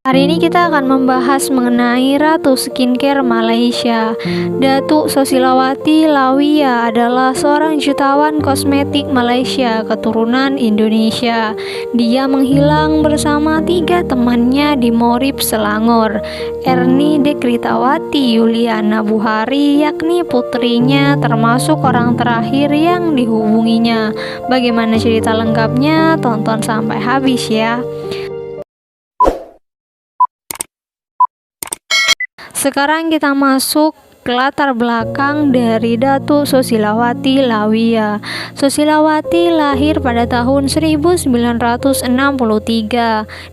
Hari ini kita akan membahas mengenai Ratu Skincare Malaysia. Datuk Sosilawati Lawiyah adalah seorang jutawan kosmetik Malaysia keturunan Indonesia. Dia menghilang bersama 3 temannya di Morib, Selangor. Erni Dekritawati Yuliana Buhari, yakni putrinya, termasuk orang terakhir yang dihubunginya. Bagaimana cerita lengkapnya? Tonton sampai habis ya. Sekarang kita masuk ke latar belakang dari Datuk Sosilawati Lawiyah. Sosilawati lahir pada tahun 1963.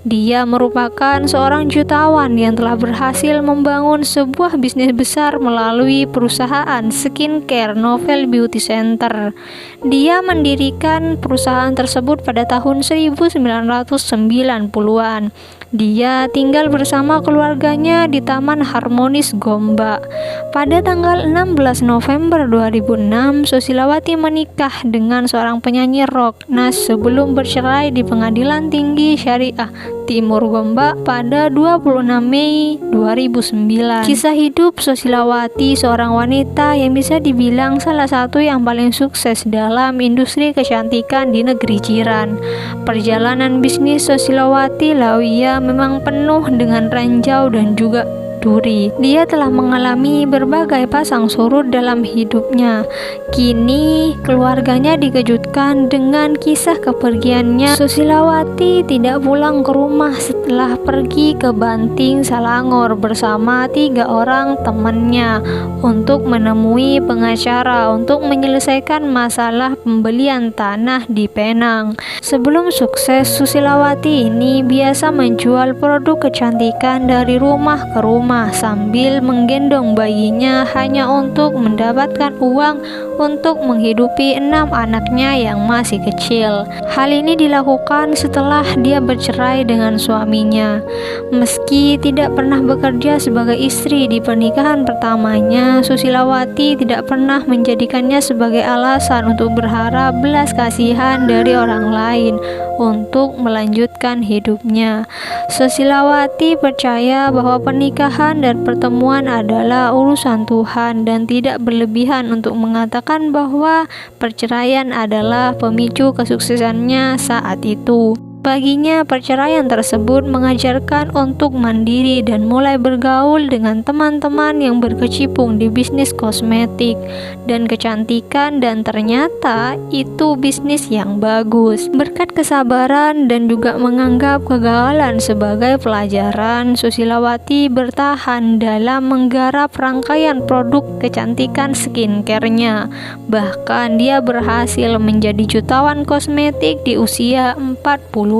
Dia merupakan seorang jutawan yang telah berhasil membangun sebuah bisnis besar melalui perusahaan skincare Novel Beauty Center. Dia mendirikan perusahaan tersebut pada tahun 1990-an. Dia tinggal bersama keluarganya di Taman Harmonis Gombak. Pada tanggal 16 November 2006, Sosilawati menikah dengan seorang penyanyi rock Nas sebelum bercerai di Pengadilan Tinggi Syariah Timur Gombak pada 26 Mei 2009. Kisah hidup Sosilawati, seorang wanita yang bisa dibilang salah satu yang paling sukses dalam industri kecantikan di negeri jiran. Perjalanan bisnis Sosilawati Lawiyah memang penuh dengan ranjau dan juga duri. Dia telah mengalami berbagai pasang surut dalam hidupnya. Kini keluarganya dikejutkan dengan kisah kepergiannya. Sosilawati tidak pulang ke rumah setelah pergi ke Banting, Selangor bersama 3 orang temannya untuk menemui pengacara untuk menyelesaikan masalah pembelian tanah di Penang. Sebelum sukses, Sosilawati ini biasa menjual produk kecantikan dari rumah ke rumah sambil menggendong bayinya hanya untuk mendapatkan uang untuk menghidupi 6 anaknya yang masih kecil. Hal ini dilakukan setelah dia bercerai dengan suaminya. Meski tidak pernah bekerja sebagai istri di pernikahan pertamanya, Sosilawati tidak pernah menjadikannya sebagai alasan untuk berharap belas kasihan dari orang lain untuk melanjutkan hidupnya. Sosilawati percaya bahwa pernikahan dan pertemuan adalah urusan Tuhan dan tidak berlebihan untuk mengatakan bahwa perceraian adalah pemicu kesuksesannya saat itu. Baginya, perceraian tersebut mengajarkan untuk mandiri dan mulai bergaul dengan teman-teman yang berkecimpung di bisnis kosmetik dan kecantikan, dan ternyata itu bisnis yang bagus. Berkat kesabaran dan juga menganggap kegagalan sebagai pelajaran, Sosilawati bertahan dalam menggarap rangkaian produk kecantikan skincare-nya. Bahkan dia berhasil menjadi jutawan kosmetik di usia 40.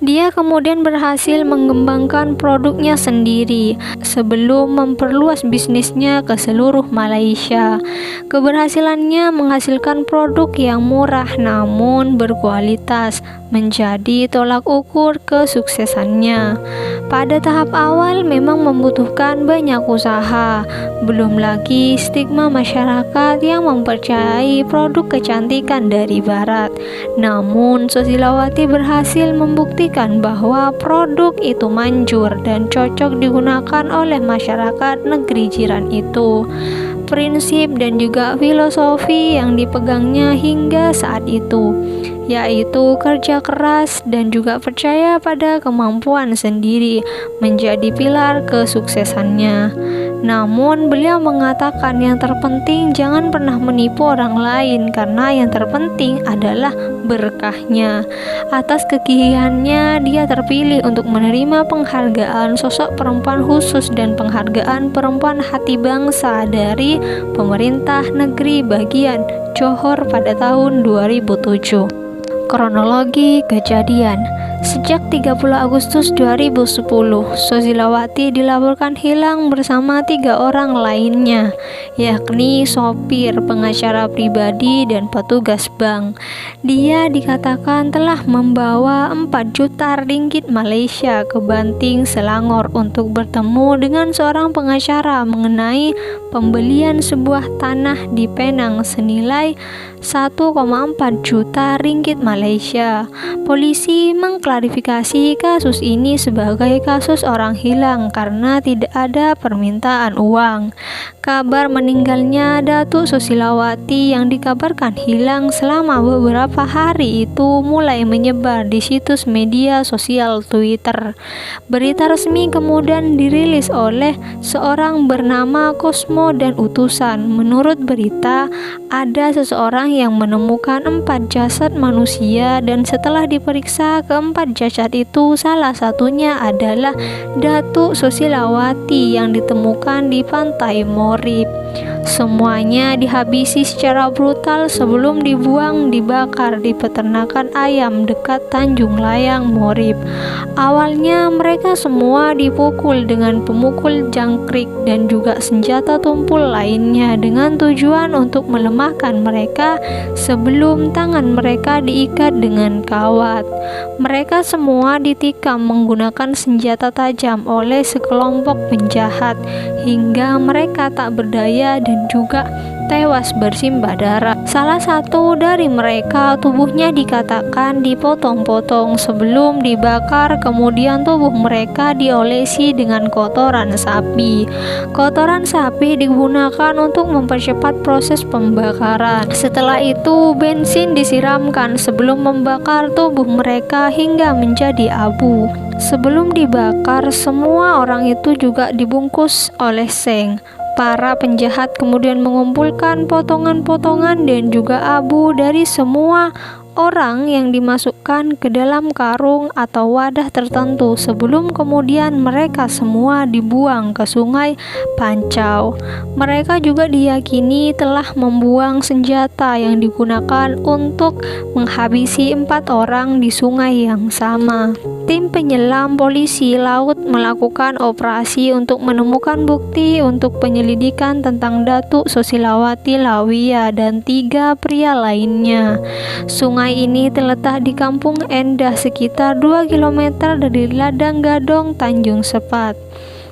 Dia kemudian berhasil mengembangkan produknya sendiri sebelum memperluas bisnisnya ke seluruh Malaysia. Keberhasilannya menghasilkan produk yang murah namun berkualitas menjadi tolak ukur kesuksesannya. Pada tahap awal memang membutuhkan banyak usaha, belum lagi stigma masyarakat yang mempercayai produk kecantikan dari barat. Namun Sosilawati berhasil membuktikan bahwa produk itu manjur dan cocok digunakan oleh masyarakat negeri jiran itu. Prinsip dan juga filosofi yang dipegangnya hingga saat itu, yaitu kerja keras dan juga percaya pada kemampuan sendiri, menjadi pilar kesuksesannya. Namun beliau mengatakan yang terpenting jangan pernah menipu orang lain, karena yang terpenting adalah berkahnya. Atas kegigihannya dia terpilih untuk menerima penghargaan sosok perempuan khusus dan penghargaan perempuan hati bangsa dari pemerintah negeri bagian Johor pada tahun 2007. Kronologi kejadian. Sejak 30 Agustus 2010, Sosilawati dilaporkan hilang bersama 3 orang lainnya, yakni sopir, pengacara pribadi, dan petugas bank. Dia dikatakan telah membawa 4 juta ringgit Malaysia ke Banting, Selangor untuk bertemu dengan seorang pengacara mengenai pembelian sebuah tanah di Penang senilai 1,4 juta ringgit Malaysia. Polisi mengklaim mengklarifikasi kasus ini sebagai kasus orang hilang karena tidak ada permintaan uang. Kabar meninggalnya Datuk Susilawati yang dikabarkan hilang selama beberapa hari itu mulai menyebar di situs media sosial Twitter. Berita resmi kemudian dirilis oleh seorang bernama Cosmo dan utusan. Menurut berita, ada seseorang yang menemukan 4 jasad manusia dan setelah diperiksa keempat jasad itu salah satunya adalah Datuk Susilawati yang ditemukan di Pantai Morib. Semuanya dihabisi secara brutal sebelum dibuang dibakar di peternakan ayam dekat Tanjung Layang, Morib. Awalnya mereka semua dipukul dengan pemukul jangkrik dan juga senjata tumpul lainnya dengan tujuan untuk melemahkan mereka sebelum tangan mereka diikat dengan kawat. Mereka semua ditikam menggunakan senjata tajam oleh sekelompok penjahat hingga mereka tak berdaya dan juga tewas bersimbah darah. Salah satu dari mereka tubuhnya dikatakan dipotong-potong sebelum dibakar, kemudian tubuh mereka diolesi dengan kotoran sapi. Kotoran sapi digunakan untuk mempercepat proses pembakaran. Setelah itu bensin disiramkan sebelum membakar tubuh mereka hingga menjadi abu. Sebelum dibakar, semua orang itu juga dibungkus oleh seng. Para penjahat kemudian mengumpulkan potongan-potongan dan juga abu dari semua orang yang dimasukkan ke dalam karung atau wadah tertentu sebelum kemudian mereka semua dibuang ke Sungai Pancau. Mereka juga diyakini telah membuang senjata yang digunakan untuk menghabisi 4 orang di sungai yang sama. Tim penyelam polisi laut melakukan operasi untuk menemukan bukti untuk penyelidikan tentang Datuk Susilawati Lawia dan 3 pria lainnya. Sungai ini terletak di Kampung Endah sekitar 2 km dari Ladang Gadong, Tanjung Sepat.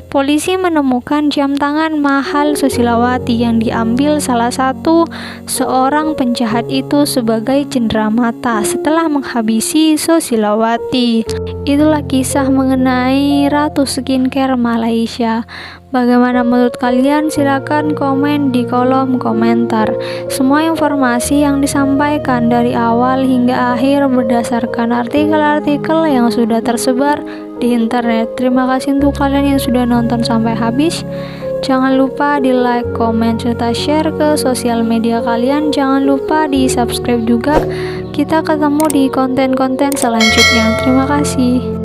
Polisi menemukan jam tangan mahal Susilawati yang diambil salah satu seorang penjahat itu sebagai cenderamata setelah menghabisi Susilawati. Itulah kisah mengenai Ratu Skincare Malaysia. Bagaimana menurut kalian? Silakan komen di kolom komentar. Semua informasi yang disampaikan dari awal hingga akhir berdasarkan artikel-artikel yang sudah tersebar di internet. Terima kasih untuk kalian yang sudah nonton sampai habis. Jangan lupa di like, komen, serta share ke sosial media kalian. Jangan lupa di subscribe juga. Kita ketemu di konten-konten selanjutnya. Terima kasih.